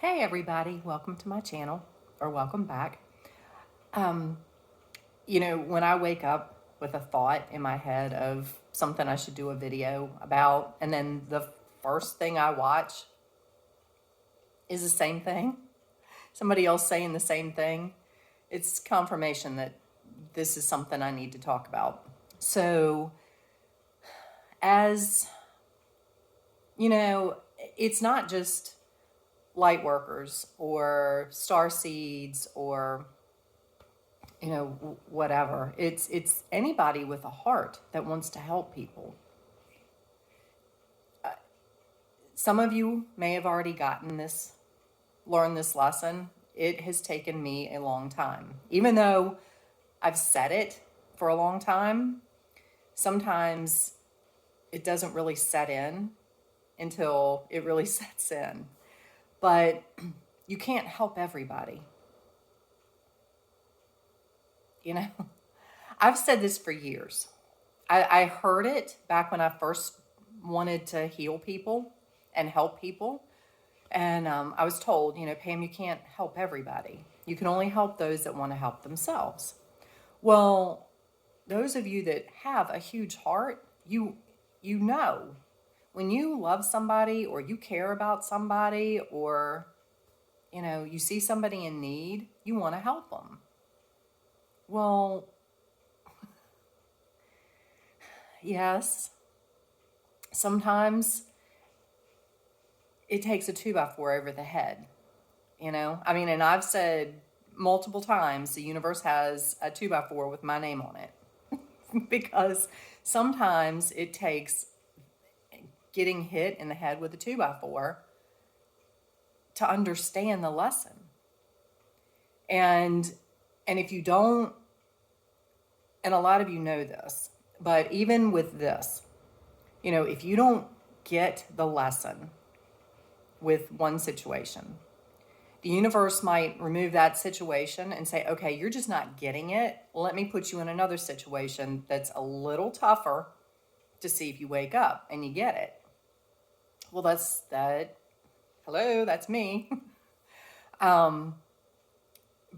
Hey everybody, welcome to my channel, or welcome back. Um, when I wake up with a thought in my head of something I should do a video about, and then the first thing I watch is the same thing, somebody else saying the same thing, it's confirmation that this is something I need to talk about. So, as you know, it's not just light workers or star seeds or whatever. It's anybody with a heart that wants to help people. Some of you may have already learned this lesson. It has taken me a long time. Even though I've said it for a long time, sometimes it doesn't really set in until it really sets in. But you can't help everybody. I've said this for years. I heard it back when I first wanted to heal people and help people. And I was told, Pam, you can't help everybody. You can only help those that want to help themselves. Well, those of you that have a huge heart, you know, when you love somebody or you care about somebody or, you see somebody in need, you want to help them. Well, yes, sometimes it takes a 2x4 over the head, and I've said multiple times the universe has a 2x4 with my name on it because sometimes it takes getting hit in the head with a 2x4 to understand the lesson. And if you don't, and a lot of you know this, but even with this, if you don't get the lesson with one situation, the universe might remove that situation and say, okay, you're just not getting it. Let me put you in another situation that's a little tougher to see if you wake up and you get it. Well, hello, that's me.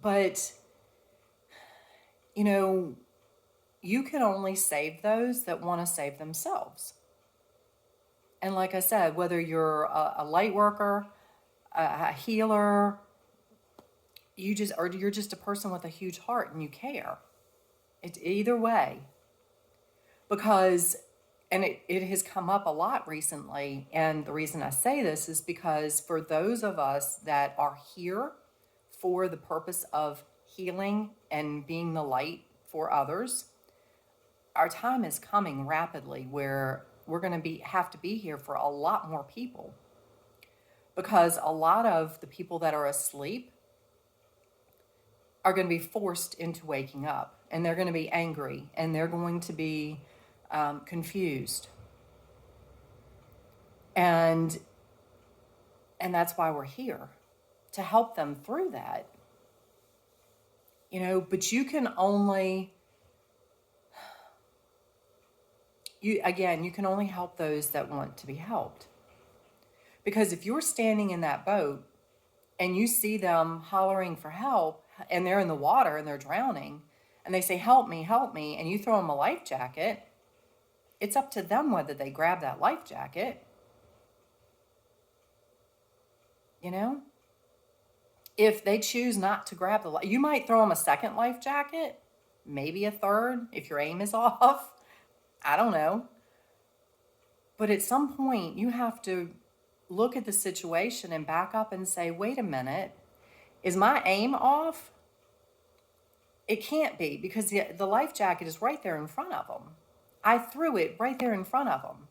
But, you can only save those that want to save themselves. And like I said, whether you're a light worker, a healer, you're just a person with a huge heart and you care. It's either way. Because, and it has come up a lot recently, and the reason I say this is because for those of us that are here for the purpose of healing and being the light for others, our time is coming rapidly where we're going to have to be here for a lot more people, because a lot of the people that are asleep are going to be forced into waking up, and they're going to be angry, and they're going to be confused, and that's why we're here, to help them through that. But you can only help those that want to be helped. Because if you're standing in that boat and you see them hollering for help and they're in the water and they're drowning and they say, help me, and you throw them a life jacket, it's up to them whether they grab that life jacket. If they choose not to grab you might throw them a second life jacket, maybe a third if your aim is off. I don't know. But at some point, you have to look at the situation and back up and say, wait a minute, is my aim off? It can't be, because the life jacket is right there in front of them. I threw it right there in front of them.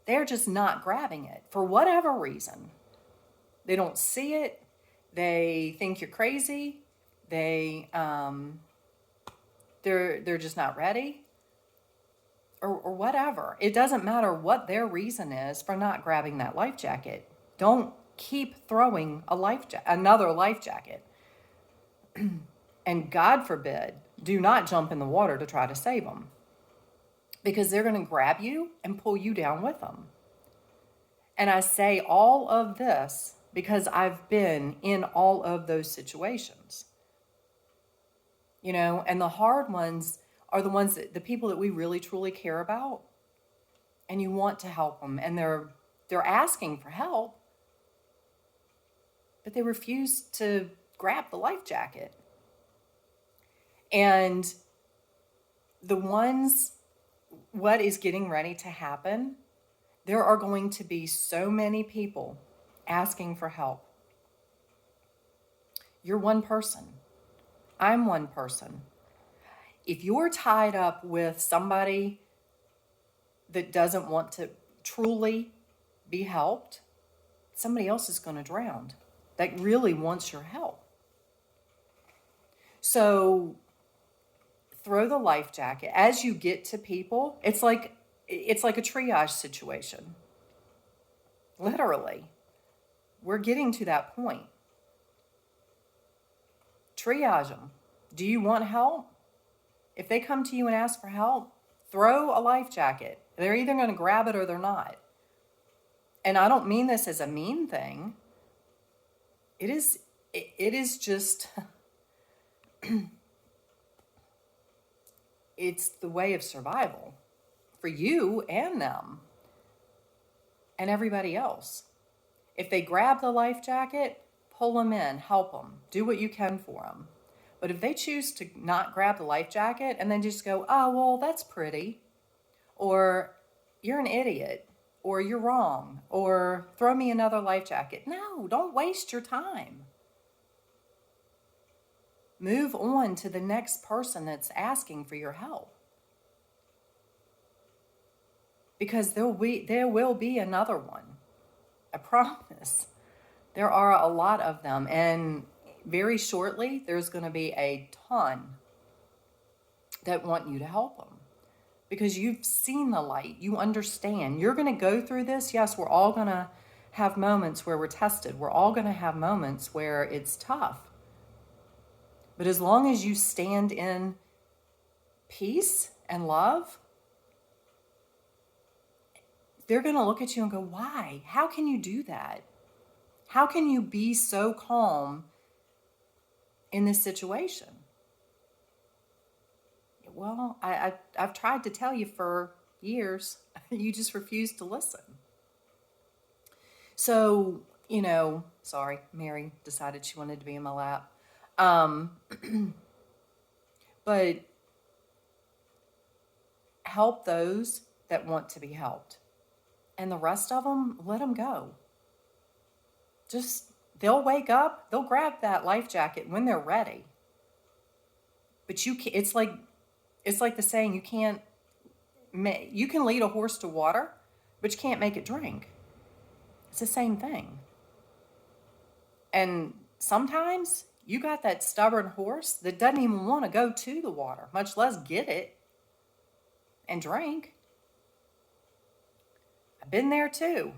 They're just not grabbing it for whatever reason. They don't see it. They think you're crazy. They're just not ready. Or whatever. It doesn't matter what their reason is for not grabbing that life jacket. Don't keep throwing another life jacket. And God forbid, do not jump in the water to try to save them, because they're going to grab you and pull you down with them. And I say all of this because I've been in all of those situations. And the hard ones are the ones that the people that we really truly care about, and you want to help them, and they're asking for help, but they refuse to grab the life jacket. And the ones, what is getting ready to happen, there are going to be so many people asking for help. You're one person. I'm one person. If you're tied up with somebody that doesn't want to truly be helped, somebody else is going to drown that really wants your help. So throw the life jacket. As you get to people, it's like a triage situation. Literally. We're getting to that point. Triage them. Do you want help? If they come to you and ask for help, throw a life jacket. They're either going to grab it or they're not. And I don't mean this as a mean thing. It is just, it's the way of survival for you and them and everybody else. If they grab the life jacket, pull them in, help them, do what you can for them. But if they choose to not grab the life jacket and then just go, oh, well, that's pretty, or you're an idiot, or you're wrong, or throw me another life jacket. No, don't waste your time. Move on to the next person that's asking for your help. Because there will be another one. I promise. There are a lot of them. And very shortly, there's going to be a ton that want you to help them. Because you've seen the light. You understand. You're going to go through this. Yes, we're all going to have moments where we're tested. We're all going to have moments where it's tough. But as long as you stand in peace and love, they're going to look at you and go, why? How can you do that? How can you be so calm in this situation? Well, I've tried to tell you for years. You just refuse to listen. So, sorry, Mary decided she wanted to be in my lap. But help those that want to be helped. And the rest of them, let them go. They'll wake up, they'll grab that life jacket when they're ready. But it's like the saying, you can lead a horse to water, but you can't make it drink. It's the same thing. And sometimes you got that stubborn horse that doesn't even want to go to the water, much less get it and drink. I've been there too.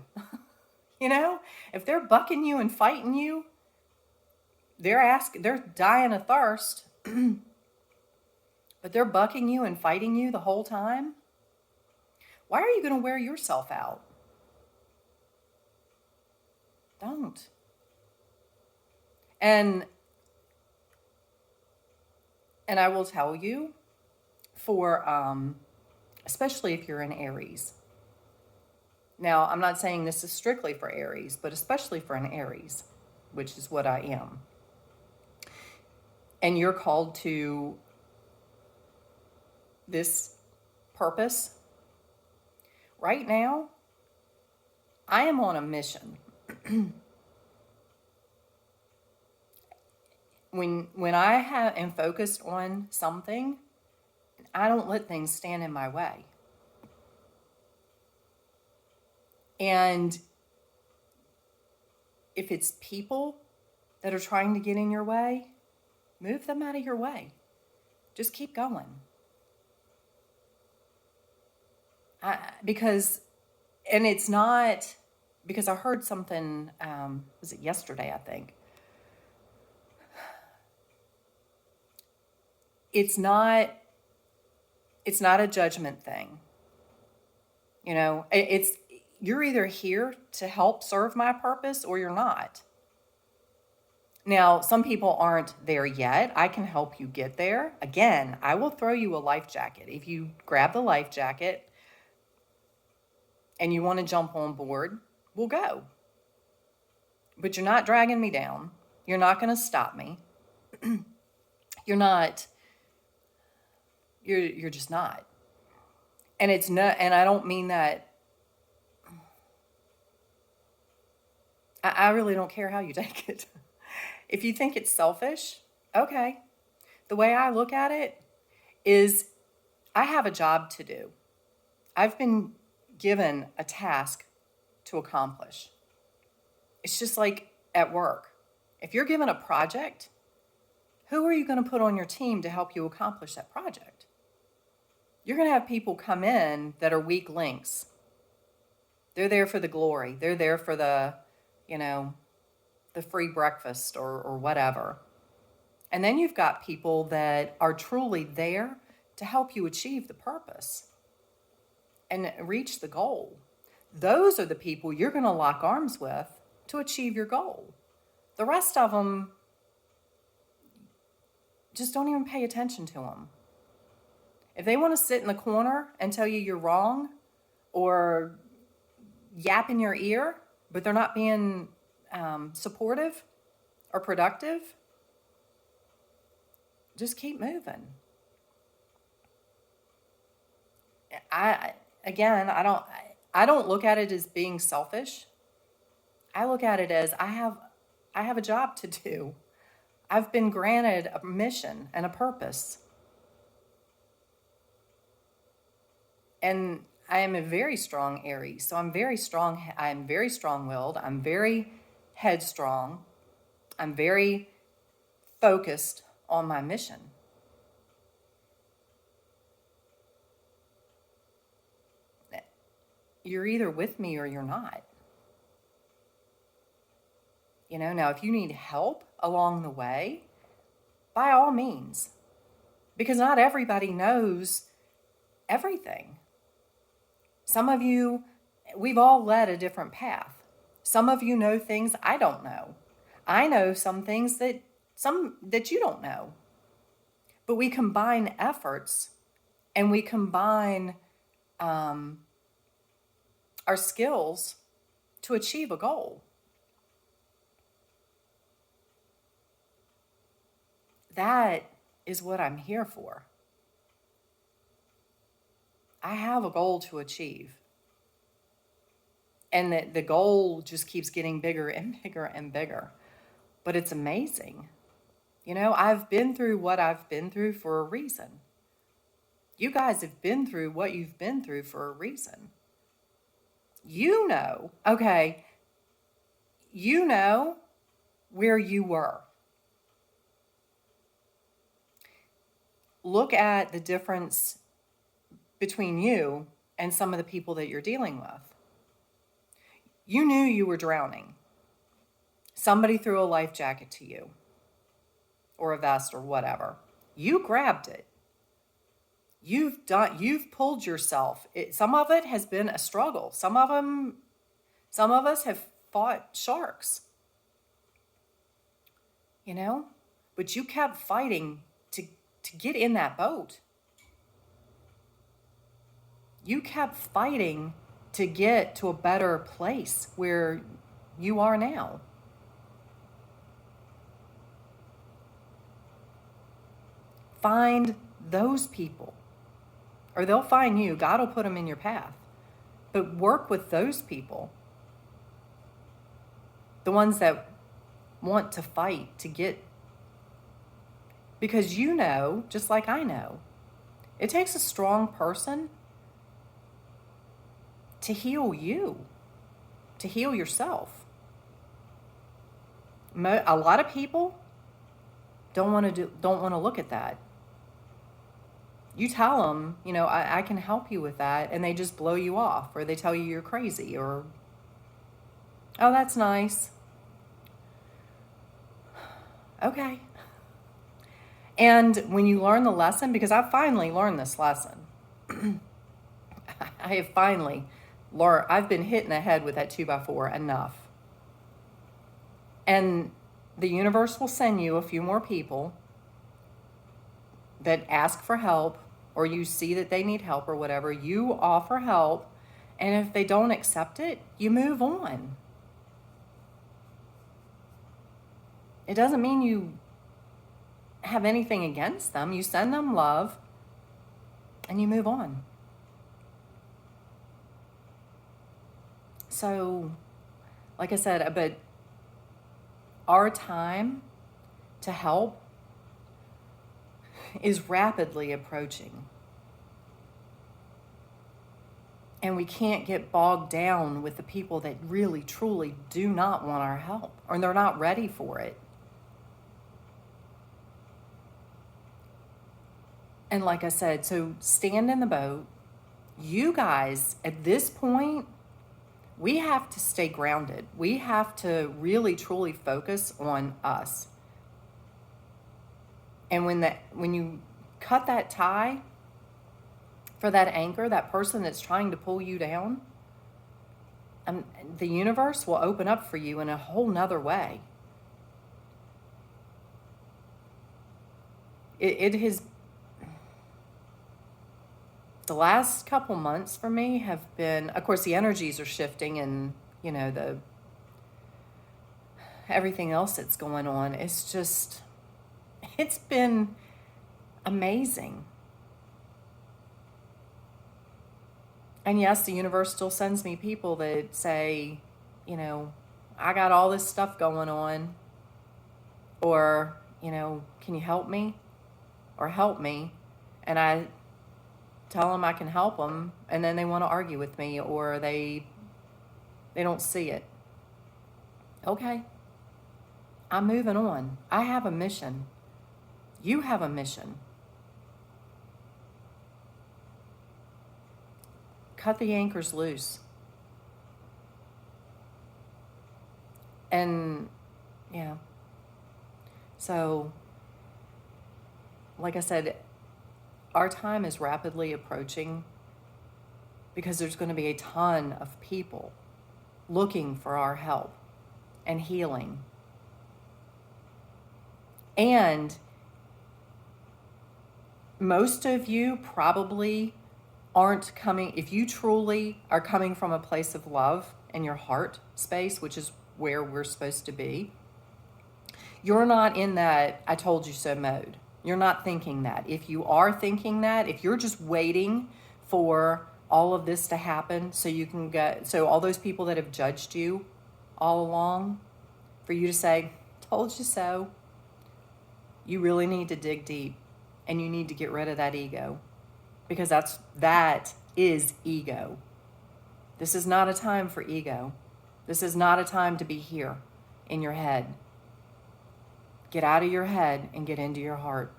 If they're bucking you and fighting you, they're dying of thirst, but they're bucking you and fighting you the whole time. Why are you going to wear yourself out? Don't. And I will tell you, especially if you're in Aries. Now, I'm not saying this is strictly for Aries, but especially for an Aries, which is what I am. And you're called to this purpose. Right now, I am on a mission. When I am focused on something, I don't let things stand in my way. And if it's people that are trying to get in your way, move them out of your way. Just keep going. Because it's not, because I heard something, was it yesterday, I think? It's not a judgment thing. you're either here to help serve my purpose or you're not. Now, some people aren't there yet. I can help you get there. Again, I will throw you a life jacket. If you grab the life jacket and you want to jump on board, we'll go. But you're not dragging me down. You're not going to stop me. You're just not. And it's not, and I don't mean that. I really don't care how you take it. If you think it's selfish, okay. The way I look at it is I have a job to do. I've been given a task to accomplish. It's just like at work. If you're given a project, who are you going to put on your team to help you accomplish that project? You're going to have people come in that are weak links. They're there for the glory. They're there for the free breakfast or whatever. And then you've got people that are truly there to help you achieve the purpose and reach the goal. Those are the people you're going to lock arms with to achieve your goal. The rest of them, just don't even pay attention to them. If they want to sit in the corner and tell you you're wrong or yap in your ear, but they're not being supportive or productive, just keep moving. I don't look at it as being selfish. I look at it as I have a job to do. I've been granted a mission and a purpose. And I am a very strong Aries, so I'm very strong-willed, I'm very headstrong, I'm very focused on my mission. You're either with me or you're not. Now if you need help along the way, by all means, because not everybody knows everything. Some of you, we've all led a different path. Some of you know things I don't know. I know some things that you don't know. But we combine efforts and we combine our skills to achieve a goal. That is what I'm here for. I have a goal to achieve. And the goal just keeps getting bigger and bigger and bigger. But it's amazing. I've been through what I've been through for a reason. You guys have been through what you've been through for a reason. You know where you were. Look at the difference between you and some of the people that you're dealing with. You knew you were drowning. Somebody threw a life jacket to you or a vest or whatever. You grabbed it. You've pulled yourself. Some of it has been a struggle. Some of us have fought sharks. But you kept fighting to get in that boat. You kept fighting to get to a better place where you are now. Find those people, or they'll find you. God will put them in your path. But work with those people. The ones that want to fight to get, because just like I know, it takes a strong person to heal you, to heal yourself. A lot of people don't want to look at that. You tell them, I can help you with that, and they just blow you off, or they tell you you're crazy, or, oh, that's nice. Okay. And when you learn the lesson, because I finally learned this lesson, I have finally learn. I've been hit in the head with that 2x4 enough. And the universe will send you a few more people that ask for help, or you see that they need help or whatever. You offer help, and if they don't accept it, you move on. It doesn't mean you have anything against them. You send them love and you move on. So, like I said, but our time to help is rapidly approaching. And we can't get bogged down with the people that really, truly do not want our help, or they're not ready for it. And like I said, so stand in the boat. You guys, at this point, we have to stay grounded. We have to really, truly focus on us. And when you cut that tie for that anchor, that person that's trying to pull you down, the universe will open up for you in a whole nother way. It has, the last couple months for me have been, of course, the energies are shifting, and everything else that's going on. It's been amazing. And yes, the universe still sends me people that say, I got all this stuff going on, or, can you help me? Or help me. And I tell them I can help them, and then they want to argue with me, or they don't see it. Okay. I'm moving on. I have a mission. You have a mission. Cut the anchors loose. And yeah. So, like I said, our time is rapidly approaching because there's going to be a ton of people looking for our help and healing. And most of you probably aren't coming, if you truly are coming from a place of love in your heart space, which is where we're supposed to be, you're not in that I told you so mode. You're not thinking that. If you are thinking that, if you're just waiting for all of this to happen so all those people that have judged you all along, for you to say, told you so, you really need to dig deep, and you need to get rid of that ego, because that is ego. This is not a time for ego. This is not a time to be here in your head. Get out of your head and get into your heart.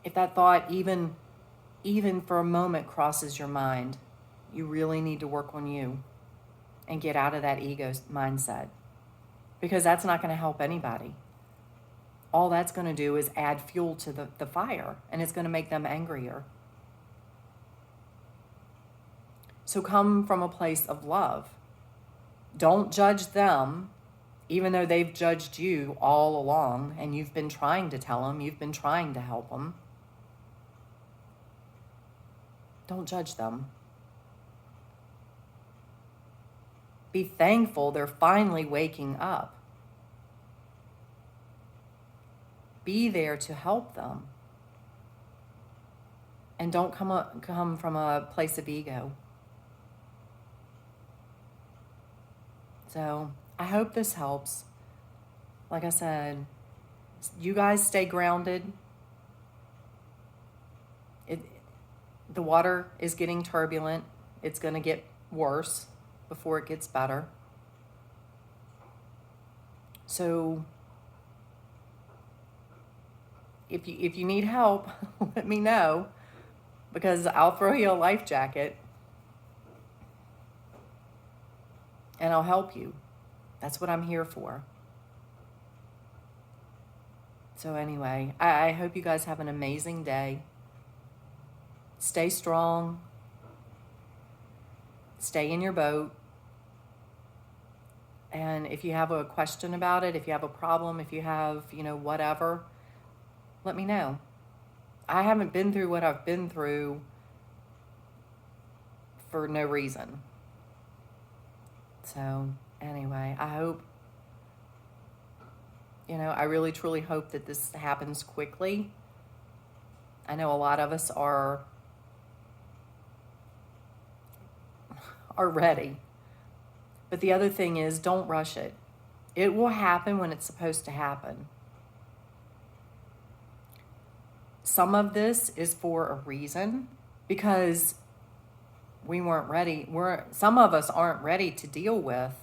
If that thought even for a moment crosses your mind, you really need to work on you and get out of that ego mindset, because that's not going to help anybody. All that's going to do is add fuel to the fire, and it's going to make them angrier. So come from a place of love. Don't judge them, even though they've judged you all along, and you've been trying to tell them, you've been trying to help them. Don't judge them. Be thankful they're finally waking up. Be there to help them. And don't come from a place of ego. So I hope this helps. Like I said, you guys stay grounded. The water is getting turbulent. It's going to get worse before it gets better. So if you need help, let me know, because I'll throw you a life jacket and I'll help you. That's what I'm here for. So anyway, I hope you guys have an amazing day. Stay strong. Stay in your boat. And if you have a question about it, if you have a problem, if you have, whatever, let me know. I haven't been through what I've been through for no reason. So anyway, I hope, I really truly hope that this happens quickly. I know a lot of us are ready. But the other thing is, don't rush it. It will happen when it's supposed to happen. Some of this is for a reason, because we weren't ready. Some of us aren't ready to deal with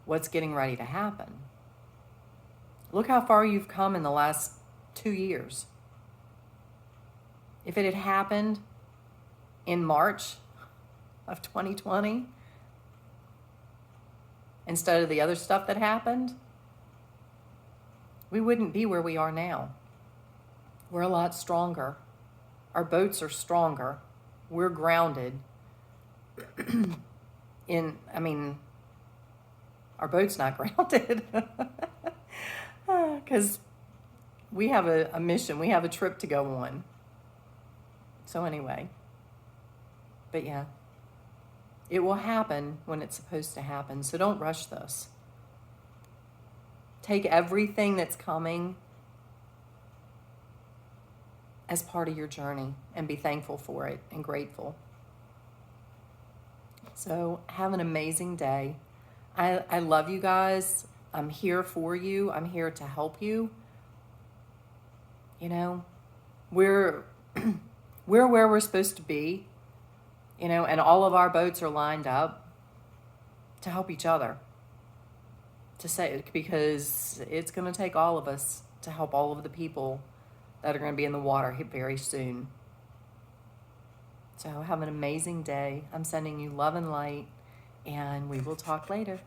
what's getting ready to happen. Look how far you've come in the last 2 years. If it had happened in March of 2020, instead of the other stuff that happened, we wouldn't be where we are now. We're a lot stronger. Our boats are stronger. We're grounded. Our boat's not grounded because we have a mission. We have a trip to go on. So anyway, but yeah, it will happen when it's supposed to happen. So don't rush this. Take everything that's coming as part of your journey and be thankful for it and grateful. So have an amazing day. I love you guys. I'm here for you. I'm here to help you. We're where we're supposed to be, and all of our boats are lined up to help each other. Because it's going to take all of us to help all of the people that are going to be in the water very soon. So have an amazing day. I'm sending you love and light, and we will talk later.